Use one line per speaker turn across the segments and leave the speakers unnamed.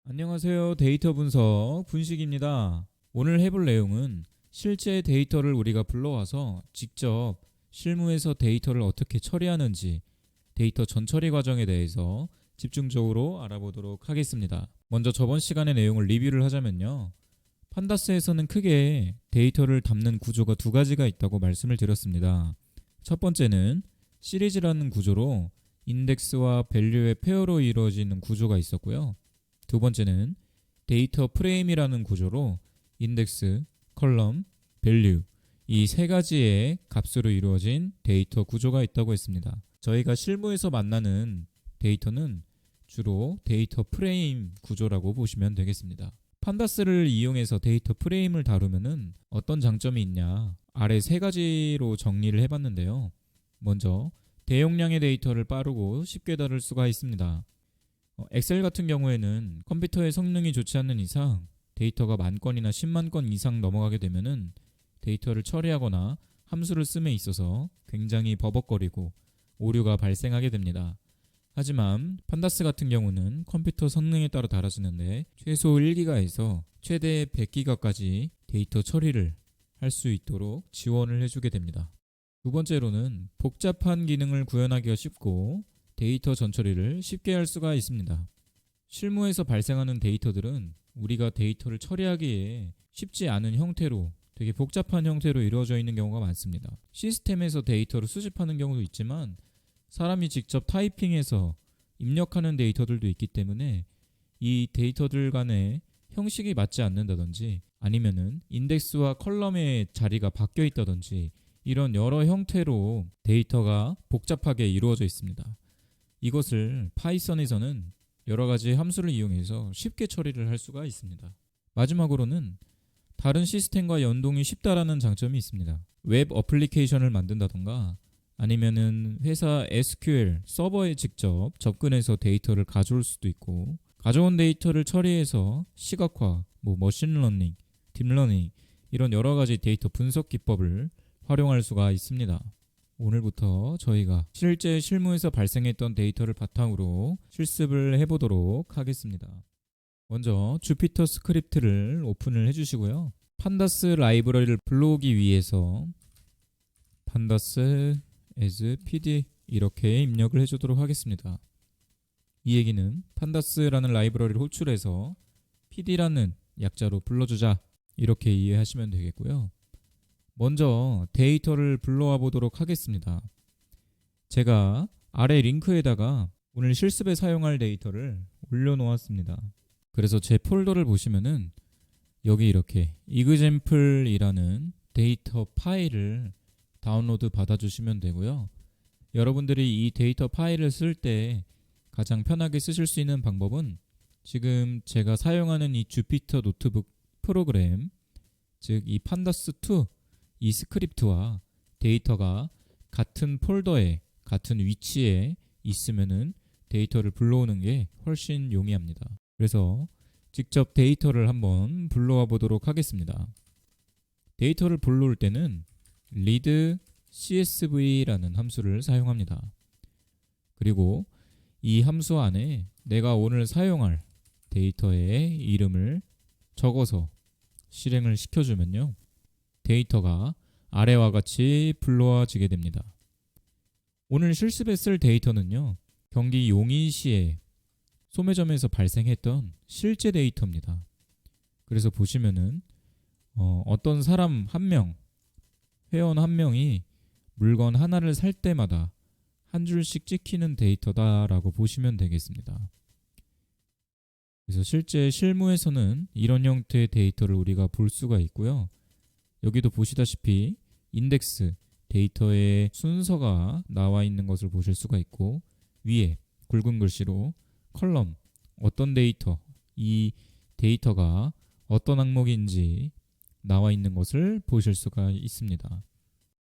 안녕하세요. 데이터 분석 분식입니다. 오늘 해볼 내용은 실제 데이터를 우리가 불러와서 직접 실무에서 데이터를 어떻게 처리하는지 데이터 전처리 과정에 대해서 집중적으로 알아보도록 하겠습니다. 먼저 저번 시간의 내용을 리뷰를 하자면요. 판다스에서는 크게 데이터를 담는 구조가 두 가지가 있다고 말씀을 드렸습니다. 첫 번째는 시리즈라는 구조로 인덱스와 밸류의 페어로 이루어지는 구조가 있었고요. 두 번째는 데이터 프레임이라는 구조로 인덱스, 컬럼, 밸류 이 세 가지의 값으로 이루어진 데이터 구조가 있다고 했습니다. 저희가 실무에서 만나는 데이터는 주로 데이터 프레임 구조라고 보시면 되겠습니다. 판다스를 이용해서 데이터 프레임을 다루면은 어떤 장점이 있냐? 아래 세 가지로 정리를 해봤는데요. 먼저 대용량의 데이터를 빠르고 쉽게 다룰 수가 있습니다. 엑셀 같은 경우에는 컴퓨터의 성능이 좋지 않는 이상 데이터가 만 건이나 10만 건 이상 넘어가게 되면은 데이터를 처리하거나 함수를 씀에 있어서 굉장히 버벅거리고 오류가 발생하게 됩니다. 하지만 판다스 같은 경우는 컴퓨터 성능에 따라 달라지는데 최소 1기가에서 최대 100기가까지 데이터 처리를 할 수 있도록 지원을 해주게 됩니다. 두 번째로는 복잡한 기능을 구현하기가 쉽고 데이터 전처리를 쉽게 할 수가 있습니다. 실무에서 발생하는 데이터들은 우리가 데이터를 처리하기에 쉽지 않은 형태로 되게 복잡한 형태로 이루어져 있는 경우가 많습니다. 시스템에서 데이터를 수집하는 경우도 있지만 사람이 직접 타이핑해서 입력하는 데이터들도 있기 때문에 이 데이터들 간의 형식이 맞지 않는다든지 아니면은 인덱스와 컬럼의 자리가 바뀌어 있다든지 이런 여러 형태로 데이터가 복잡하게 이루어져 있습니다. 이것을 파이썬에서는 여러 가지 함수를 이용해서 쉽게 처리를 할 수가 있습니다. 마지막으로는 다른 시스템과 연동이 쉽다라는 장점이 있습니다. 웹 어플리케이션을 만든다던가 아니면은 회사 SQL 서버에 직접 접근해서 데이터를 가져올 수도 있고 가져온 데이터를 처리해서 시각화, 머신러닝, 딥러닝 이런 여러 가지 데이터 분석 기법을 활용할 수가 있습니다. 오늘부터 저희가 실제 실무에서 발생했던 데이터를 바탕으로 실습을 해보도록 하겠습니다. 먼저 주피터 스크립트를 오픈을 해주시고요. 판다스 라이브러리를 불러오기 위해서 판다스 as pd 이렇게 입력을 해주도록 하겠습니다. 이 얘기는 판다스라는 라이브러리를 호출해서 pd라는 약자로 불러주자 이렇게 이해하시면 되겠고요. 먼저 데이터를 불러와 보도록 하겠습니다. 제가 아래 링크에다가 오늘 실습에 사용할 데이터를 올려놓았습니다. 그래서 제 폴더를 보시면은 여기 이렇게 example이라는 데이터 파일을 다운로드 받아주시면 되고요. 여러분들이 이 데이터 파일을 쓸 때 가장 편하게 쓰실 수 있는 방법은 지금 제가 사용하는 이 주피터 노트북 프로그램, 즉 이 판다스2 이 스크립트와 데이터가 같은 폴더에 같은 위치에 있으면은 데이터를 불러오는 게 훨씬 용이합니다. 그래서 직접 데이터를 한번 불러와 보도록 하겠습니다. 데이터를 불러올 때는 read csv라는 함수를 사용합니다. 그리고 이 함수 안에 내가 오늘 사용할 데이터의 이름을 적어서 실행을 시켜주면요. 데이터가 아래와 같이 불러와지게 됩니다. 오늘 실습에 쓸 데이터는요. 경기 용인시에 소매점에서 발생했던 실제 데이터입니다. 그래서 보시면은 어떤 사람 한 명, 회원 한 명이 물건 하나를 살 때마다 한 줄씩 찍히는 데이터다라고 보시면 되겠습니다. 그래서 실제 실무에서는 이런 형태의 데이터를 우리가 볼 수가 있고요. 여기도 보시다시피 인덱스 데이터의 순서가 나와 있는 것을 보실 수가 있고 위에 굵은 글씨로 컬럼 어떤 데이터 이 데이터가 어떤 항목인지 나와 있는 것을 보실 수가 있습니다.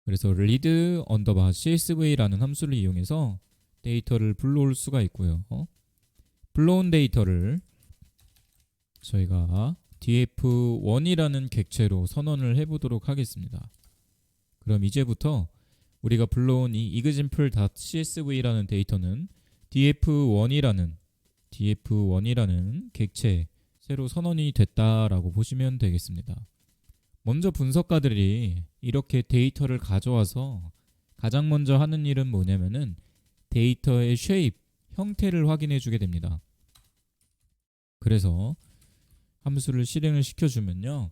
그래서 read underbar csv라는 함수를 이용해서 데이터를 불러올 수가 있고요. 불러온 데이터를 저희가 df1이라는 객체로 선언을 해보도록 하겠습니다. 그럼 이제부터 우리가 불러온 이 example.csv라는 데이터는 df1이라는 df1이라는 객체 새로 선언이 됐다라고 보시면 되겠습니다. 먼저 분석가들이 이렇게 데이터를 가져와서 가장 먼저 하는 일은 뭐냐면은 데이터의 쉐입, 형태를 확인해 주게 됩니다. 그래서 함수를 실행을 시켜주면요.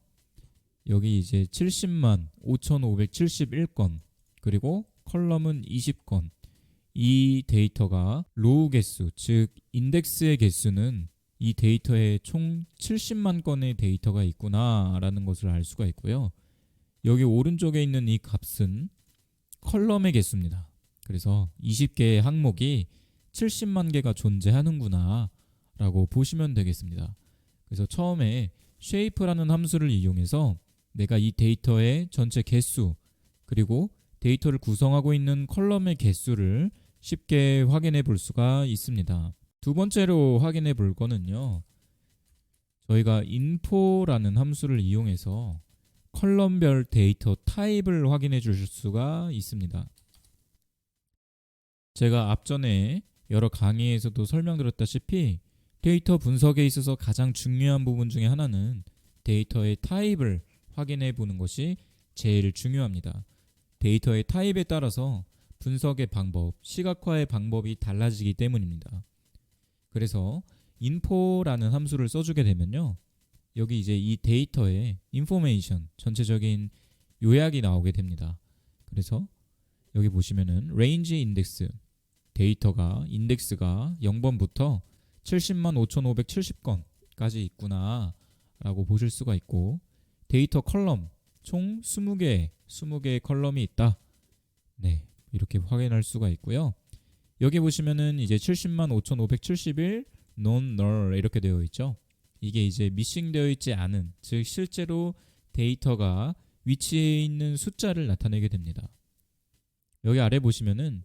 여기 이제 70만 5571건 그리고 컬럼은 20건, 이 데이터가 로우 개수, 즉 인덱스의 개수는 이 데이터에 총 70만 건의 데이터가 있구나 라는 것을 알 수가 있고요. 여기 오른쪽에 있는 이 값은 컬럼의 개수입니다. 그래서 20개의 항목이 70만 개가 존재하는구나 라고 보시면 되겠습니다. 그래서 처음에 shape라는 함수를 이용해서 내가 이 데이터의 전체 개수 그리고 데이터를 구성하고 있는 컬럼의 개수를 쉽게 확인해 볼 수가 있습니다. 두 번째로 확인해 볼 거는요. 저희가 info라는 함수를 이용해서 컬럼별 데이터 타입을 확인해 주실 수가 있습니다. 제가 앞전에 여러 강의에서도 설명드렸다시피 데이터 분석에 있어서 가장 중요한 부분 중에 하나는 데이터의 타입을 확인해 보는 것이 제일 중요합니다. 데이터의 타입에 따라서 분석의 방법, 시각화의 방법이 달라지기 때문입니다. 그래서 info라는 함수를 써주게 되면요. 여기 이제 이 데이터의 information, 전체적인 요약이 나오게 됩니다. 그래서 여기 보시면은 range index, 데이터가 인덱스가 0번부터 70만 5570건까지 있구나 라고 보실 수가 있고, 데이터 컬럼 총 20개의 컬럼이 있다. 네, 이렇게 확인할 수가 있고요. 여기 보시면은 이제 70만 5571 non null 이렇게 되어 있죠. 이게 이제 미싱 되어 있지 않은, 즉 실제로 데이터가 위치해 있는 숫자를 나타내게 됩니다. 여기 아래 보시면은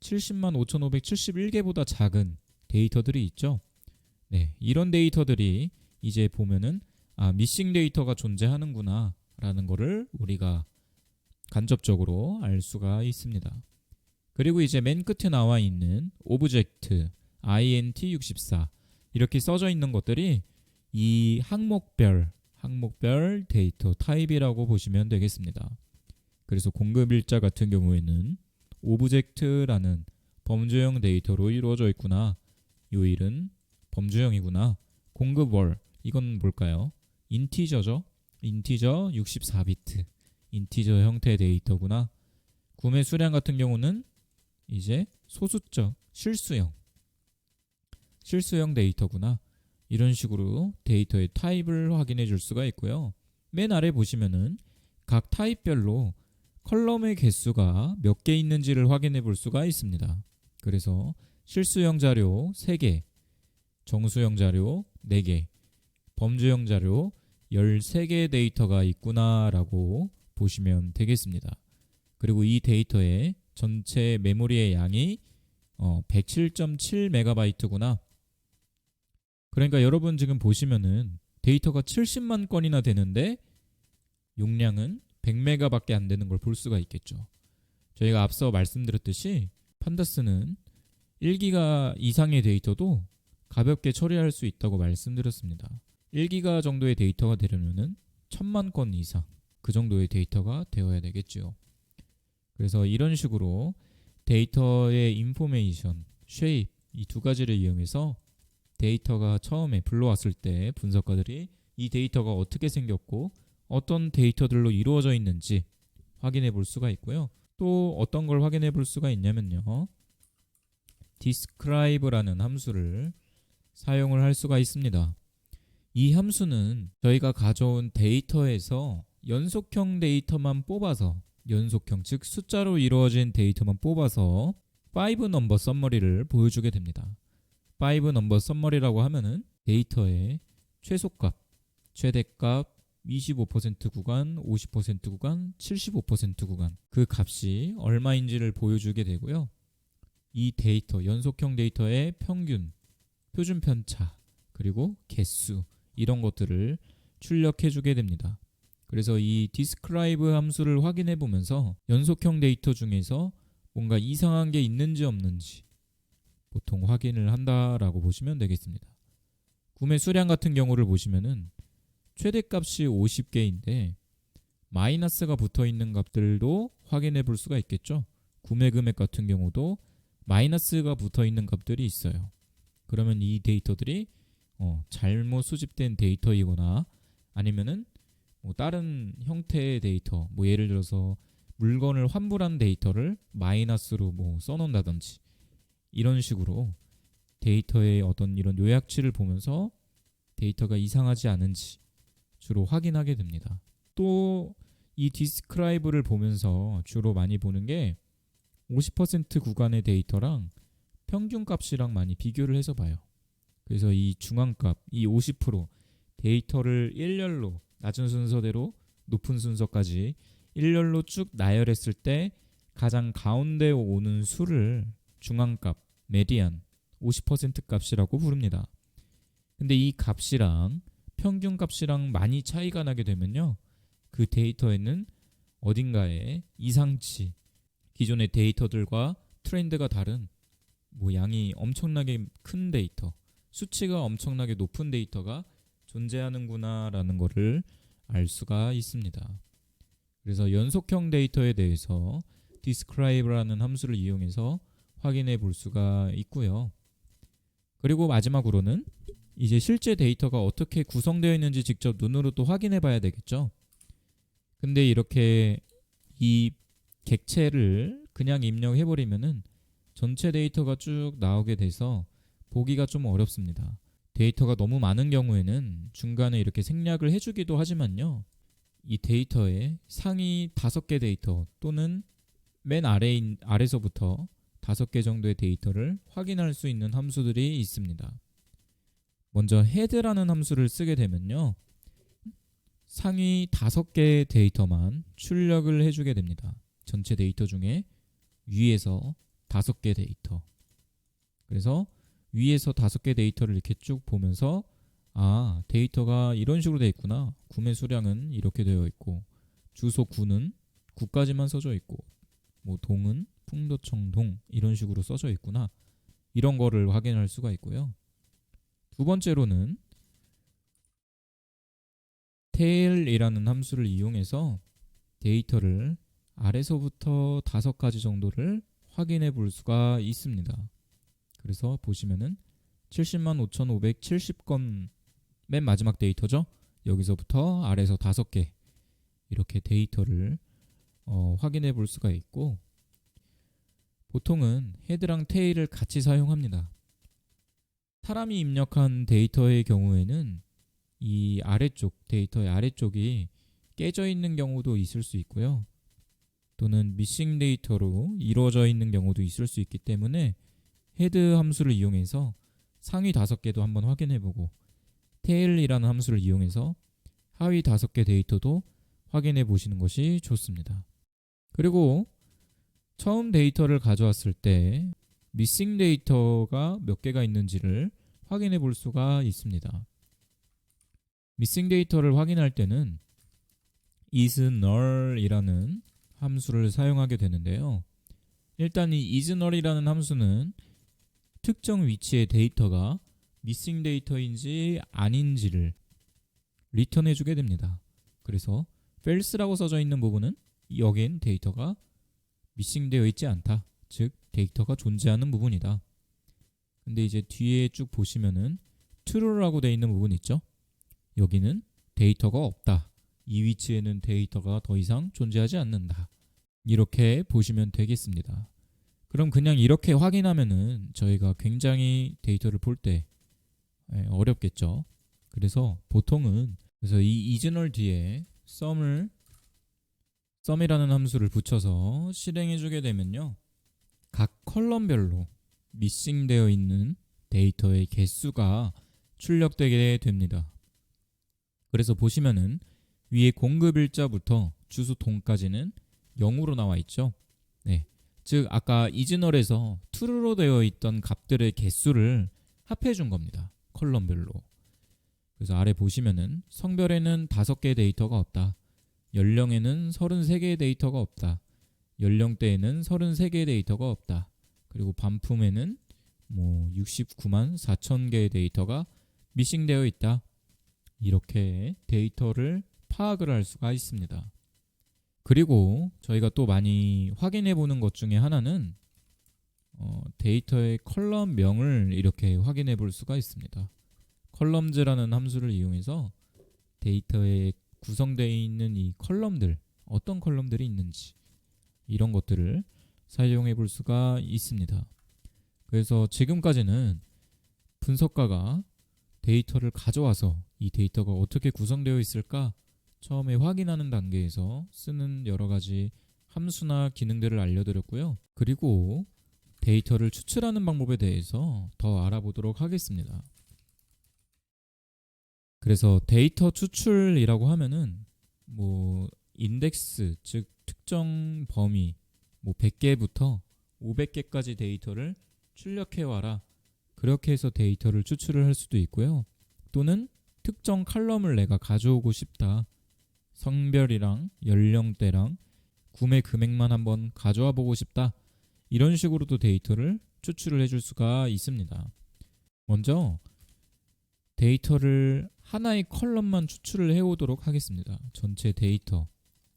70만 5571개보다 작은 데이터들이 있죠. 네, 이런 데이터들이 이제 보면은 미싱 데이터가 존재하는구나 라는 거를 우리가 간접적으로 알 수가 있습니다. 그리고 이제 맨 끝에 나와 있는 오브젝트 int64 이렇게 써져 있는 것들이 이 항목별 데이터 타입이라고 보시면 되겠습니다. 그래서 공급일자 같은 경우에는 오브젝트라는 범주형 데이터로 이루어져 있구나. 요일은 범주형이구나. 공급월 이건 뭘까요? 인티저죠. 인티저 64비트 인티저 형태의 데이터구나. 구매 수량 같은 경우는 이제 소수점 실수형 데이터구나. 이런 식으로 데이터의 타입을 확인해 줄 수가 있고요. 맨 아래 보시면은 각 타입별로 컬럼의 개수가 몇 개 있는지를 확인해 볼 수가 있습니다. 그래서 실수형 자료 3개, 정수형 자료 4개, 범주형 자료 13개의 데이터가 있구나 라고 보시면 되겠습니다. 그리고 이 데이터의 전체 메모리의 양이 107.7MB구나. 그러니까 여러분 지금 보시면은 데이터가 70만 건이나 되는데 용량은 100메가밖에 안 되는 걸 볼 수가 있겠죠. 저희가 앞서 말씀드렸듯이 판다스는 1기가 이상의 데이터도 가볍게 처리할 수 있다고 말씀드렸습니다. 1기가 정도의 데이터가 되려면은 1000만 건 이상 그 정도의 데이터가 되어야 되겠죠. 그래서 이런 식으로 데이터의 인포메이션, 쉐입 이 두 가지를 이용해서 데이터가 처음에 불러왔을 때 분석가들이 이 데이터가 어떻게 생겼고 어떤 데이터들로 이루어져 있는지 확인해 볼 수가 있고요. 또 어떤 걸 확인해 볼 수가 있냐면요. describe라는 함수를 사용을 할 수가 있습니다. 이 함수는 저희가 가져온 데이터에서 연속형 데이터만 뽑아서, 연속형 즉 숫자로 이루어진 데이터만 뽑아서 5 넘버 썸머리를 보여주게 됩니다. 5 넘버 썸머리라고 하면은 데이터의 최소값, 최대값, 25% 구간, 50% 구간, 75% 구간 그 값이 얼마인지를 보여주게 되고요. 이 데이터, 연속형 데이터의 평균, 표준 편차, 그리고 개수 이런 것들을 출력해 주게 됩니다. 그래서 이 describe 함수를 확인해 보면서 연속형 데이터 중에서 뭔가 이상한 게 있는지 없는지 보통 확인을 한다라고 보시면 되겠습니다. 구매 수량 같은 경우를 보시면은 최대값이 50개인데 마이너스가 붙어 있는 값들도 확인해 볼 수가 있겠죠. 구매 금액 같은 경우도 마이너스가 붙어 있는 값들이 있어요. 그러면 이 데이터들이 잘못 수집된 데이터이거나 아니면은 뭐 다른 형태의 데이터, 뭐 예를 들어서 물건을 환불한 데이터를 마이너스로 뭐 써놓는다든지 이런 식으로 데이터의 어떤 이런 요약치를 보면서 데이터가 이상하지 않은지 주로 확인하게 됩니다. 또 이 디스크라이브를 보면서 주로 많이 보는 게 50% 구간의 데이터랑 평균값이랑 많이 비교를 해서 봐요. 그래서 이 중앙값, 이 50% 데이터를 일렬로 낮은 순서대로 높은 순서까지 일렬로 쭉 나열했을 때 가장 가운데 오는 수를 중앙값, 메디안, 50% 값이라고 부릅니다. 근데 이 값이랑 평균값이랑 많이 차이가 나게 되면요, 그 데이터에는 어딘가에 이상치, 기존의 데이터들과 트렌드가 다른 뭐 양이 엄청나게 큰 데이터, 수치가 엄청나게 높은 데이터가 존재하는구나라는 것을 알 수가 있습니다. 그래서 연속형 데이터에 대해서 describe라는 함수를 이용해서 확인해 볼 수가 있고요. 그리고 마지막으로는 이제 실제 데이터가 어떻게 구성되어 있는지 직접 눈으로 또 확인해 봐야 되겠죠. 근데 이렇게 이 객체를 그냥 입력해 버리면은 전체 데이터가 쭉 나오게 돼서 보기가 좀 어렵습니다. 데이터가 너무 많은 경우에는 중간에 이렇게 생략을 해주기도 하지만요, 이 데이터의 상위 5개 데이터 또는 맨 아래서부터 5개 정도의 데이터를 확인할 수 있는 함수들이 있습니다. 먼저 head라는 함수를 쓰게 되면요, 상위 5개의 데이터만 출력을 해주게 됩니다. 전체 데이터 중에 위에서 5개 데이터. 그래서 위에서 5개 데이터를 이렇게 쭉 보면서 데이터가 이런 식으로 되어 있구나. 구매 수량은 이렇게 되어 있고, 주소 구는 구까지만 써져 있고, 뭐 동은 풍도청 동 이런 식으로 써져 있구나. 이런 거를 확인할 수가 있고요. 두 번째로는 tail이라는 함수를 이용해서 데이터를 아래서부터 5가지 정도를 확인해 볼 수가 있습니다. 그래서 보시면은 705,570건 맨 마지막 데이터죠. 여기서부터 아래에서 5개 이렇게 데이터를 확인해 볼 수가 있고, 보통은 헤드랑 테일을 같이 사용합니다. 사람이 입력한 데이터의 경우에는 이 아래쪽, 데이터의 아래쪽이 깨져 있는 경우도 있을 수 있고요. 또는 미싱 데이터로 이루어져 있는 경우도 있을 수 있기 때문에 헤드 함수를 이용해서 상위 5개도 한번 확인해보고, 테일이라는 함수를 이용해서 하위 5개 데이터도 확인해 보시는 것이 좋습니다. 그리고 처음 데이터를 가져왔을 때 미싱 데이터가 몇 개가 있는지를 확인해 볼 수가 있습니다. 미싱 데이터를 확인할 때는 isNull이라는 함수를 사용하게 되는데요. 일단 이 isNull이라는 함수는 특정 위치의 데이터가 미싱 데이터인지 아닌지를 리턴해 주게 됩니다. 그래서 false라고 써져 있는 부분은 여긴 데이터가 미싱되어 있지 않다, 즉 데이터가 존재하는 부분이다. 근데 이제 뒤에 쭉 보시면은 true라고 되어 있는 부분 있죠. 여기는 데이터가 없다, 이 위치에는 데이터가 더 이상 존재하지 않는다, 이렇게 보시면 되겠습니다. 그럼 그냥 이렇게 확인하면은 저희가 굉장히 데이터를 볼 때 어렵겠죠. 그래서 보통은 이 isNull 뒤에 sum이라는 함수를 붙여서 실행해 주게 되면요, 각 컬럼별로 미싱되어 있는 데이터의 개수가 출력되게 됩니다. 그래서 보시면은 위에 공급일자부터 주소 동까지는 0으로 나와 있죠. 네, 즉 아까 isNull에서 true로 되어 있던 값들의 개수를 합해 준 겁니다. 컬럼별로. 그래서 아래 보시면은 성별에는 5개의 데이터가 없다, 연령에는 33개의 데이터가 없다, 연령대에는 33개의 데이터가 없다, 그리고 반품에는 뭐 69만 4천 개의 데이터가 미싱되어 있다. 이렇게 데이터를 파악을 할 수가 있습니다. 그리고 저희가 또 많이 확인해 보는 것 중에 하나는 데이터의 컬럼명을 이렇게 확인해 볼 수가 있습니다. 컬럼즈라는 함수를 이용해서 데이터에 구성되어 있는 이 컬럼들, 어떤 컬럼들이 있는지 이런 것들을 사용해 볼 수가 있습니다. 그래서 지금까지는 분석가가 데이터를 가져와서 이 데이터가 어떻게 구성되어 있을까 처음에 확인하는 단계에서 쓰는 여러 가지 함수나 기능들을 알려드렸고요. 그리고 데이터를 추출하는 방법에 대해서 더 알아보도록 하겠습니다. 그래서 데이터 추출이라고 하면은 뭐 인덱스, 즉 특정 범위 뭐 100개부터 500개까지 데이터를 출력해 와라. 그렇게 해서 데이터를 추출을 할 수도 있고요. 또는 특정 칼럼을 내가 가져오고 싶다. 성별이랑 연령대랑 구매 금액만 한번 가져와 보고 싶다. 이런 식으로도 데이터를 추출을 해줄 수가 있습니다. 먼저 데이터를 하나의 컬럼만 추출을 해오도록 하겠습니다. 전체 데이터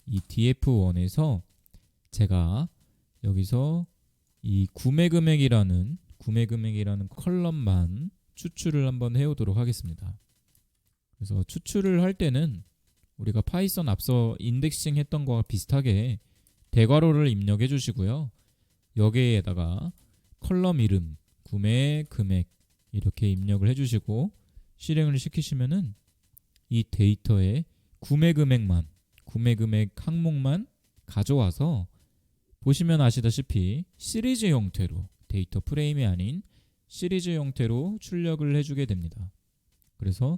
이 df1에서 제가 여기서 이 구매 금액이라는 컬럼만 추출을 한번 해오도록 하겠습니다. 그래서 추출을 할 때는 우리가 파이썬 앞서 인덱싱 했던 거와 비슷하게 대괄호를 입력해 주시고요. 여기에다가 컬럼 이름, 구매 금액 이렇게 입력을 해주시고 실행을 시키시면은 이 데이터의 구매 금액 항목만 가져와서 보시면 아시다시피 시리즈 형태로 데이터 프레임이 아닌 시리즈 형태로 출력을 해주게 됩니다. 그래서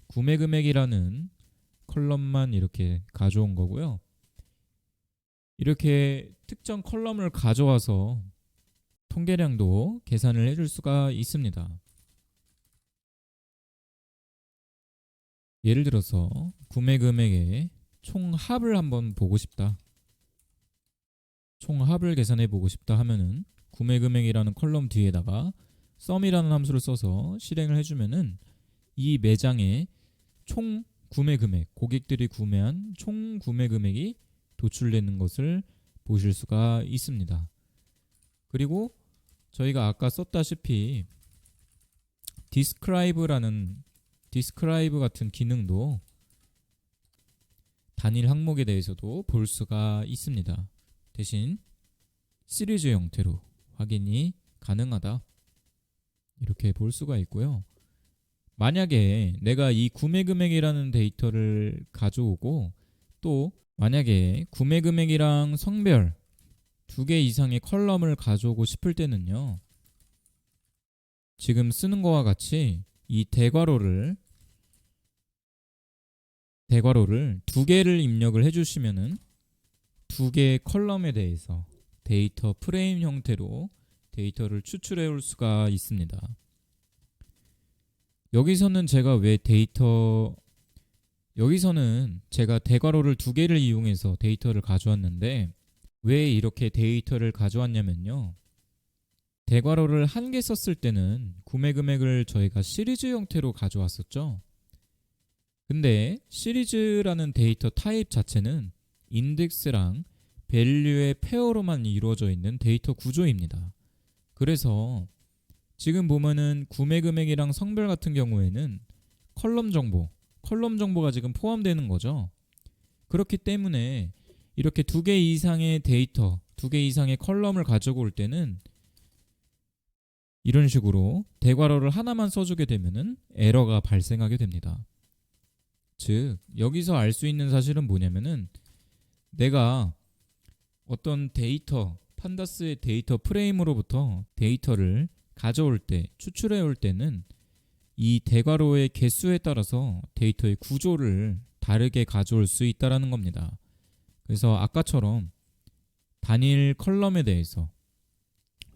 구매 금액이라는 컬럼만 이렇게 가져온 거고요. 이렇게 특정 컬럼을 가져와서 통계량도 계산을 해줄 수가 있습니다. 예를 들어서 구매 금액의 총합을 한번 보고 싶다. 총합을 계산해 보고 싶다 하면은 구매 금액이라는 컬럼 뒤에다가 sum이라는 함수를 써서 실행을 해주면은 이 매장의 총 구매 금액, 고객들이 구매한 총 구매 금액이 도출되는 것을 보실 수가 있습니다. 그리고 저희가 아까 썼다시피 describe 같은 기능도 단일 항목에 대해서도 볼 수가 있습니다. 대신 시리즈 형태로 확인이 가능하다. 이렇게 볼 수가 있고요. 만약에 내가 이 구매 금액이라는 데이터를 가져오고 또 만약에 구매 금액이랑 성별 2개 이상의 컬럼을 가져오고 싶을 때는요. 지금 쓰는 거와 같이 이 대괄호를 2개를 입력을 해주시면은 2개의 컬럼에 대해서 데이터 프레임 형태로 데이터를 추출해 올 수가 있습니다. 여기서는 제가 대괄호를 2개를 이용해서 데이터를 가져왔는데 왜 이렇게 데이터를 가져왔냐면요. 대괄호를 1개 썼을 때는 구매 금액을 저희가 시리즈 형태로 가져왔었죠. 근데 시리즈라는 데이터 타입 자체는 인덱스랑 밸류의 페어로만 이루어져 있는 데이터 구조입니다. 그래서 지금 보면은 구매 금액이랑 성별 같은 경우에는 컬럼 정보가 지금 포함되는 거죠. 그렇기 때문에 이렇게 2개 이상의 데이터, 2개 이상의 컬럼을 가져올 때는 이런 식으로 대괄호를 하나만 써주게 되면은 에러가 발생하게 됩니다. 즉 여기서 알 수 있는 사실은 뭐냐면은 내가 어떤 데이터, 판다스의 데이터 프레임으로부터 데이터를 가져올 때, 추출해 올 때는 이 대괄호의 개수에 따라서 데이터의 구조를 다르게 가져올 수 있다는 겁니다. 그래서 아까처럼 단일 컬럼에 대해서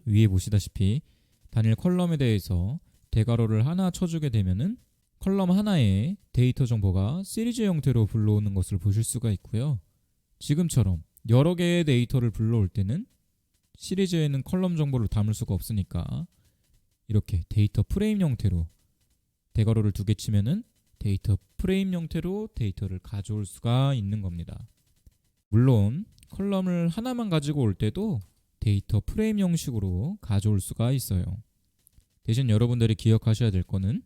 위에 보시다시피 단일 컬럼에 대해서 대괄호를 하나 쳐주게 되면은 컬럼 하나에 데이터 정보가 시리즈 형태로 불러오는 것을 보실 수가 있고요. 지금처럼 여러 개의 데이터를 불러올 때는 시리즈에는 컬럼 정보를 담을 수가 없으니까 이렇게 데이터 프레임 형태로 대괄호를 2개 치면은 데이터 프레임 형태로 데이터를 가져올 수가 있는 겁니다. 물론 컬럼을 하나만 가지고 올 때도 데이터 프레임 형식으로 가져올 수가 있어요. 대신 여러분들이 기억하셔야 될 거는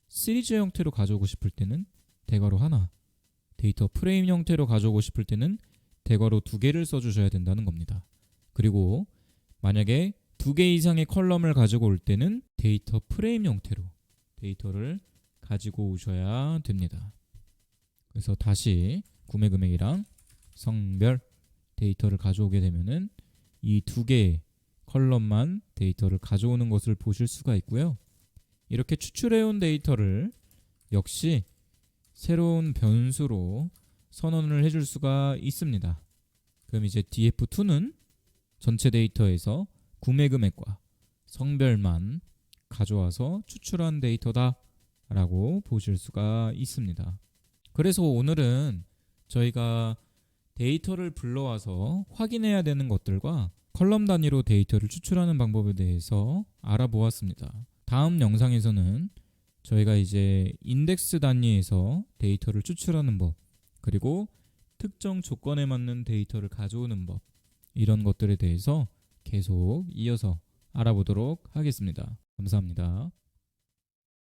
시리즈 형태로 가져오고 싶을 때는 대괄호 하나, 데이터 프레임 형태로 가져오고 싶을 때는 대괄호 2개를 써주셔야 된다는 겁니다. 그리고 만약에 2개 이상의 컬럼을 가지고 올 때는 데이터 프레임 형태로 데이터를 가지고 오셔야 됩니다. 그래서 다시 구매 금액이랑 성별 데이터를 가져오게 되면은 이 2개의 컬럼만 데이터를 가져오는 것을 보실 수가 있고요. 이렇게 추출해온 데이터를 역시 새로운 변수로 선언을 해줄 수가 있습니다. 그럼 이제 df2는 전체 데이터에서 구매 금액과 성별만 가져와서 추출한 데이터다 라고 보실 수가 있습니다. 그래서 오늘은 저희가 데이터를 불러와서 확인해야 되는 것들과 컬럼 단위로 데이터를 추출하는 방법에 대해서 알아보았습니다. 다음 영상에서는 저희가 이제 인덱스 단위에서 데이터를 추출하는 법, 그리고 특정 조건에 맞는 데이터를 가져오는 법, 이런 것들에 대해서 계속 이어서 알아보도록 하겠습니다. 감사합니다.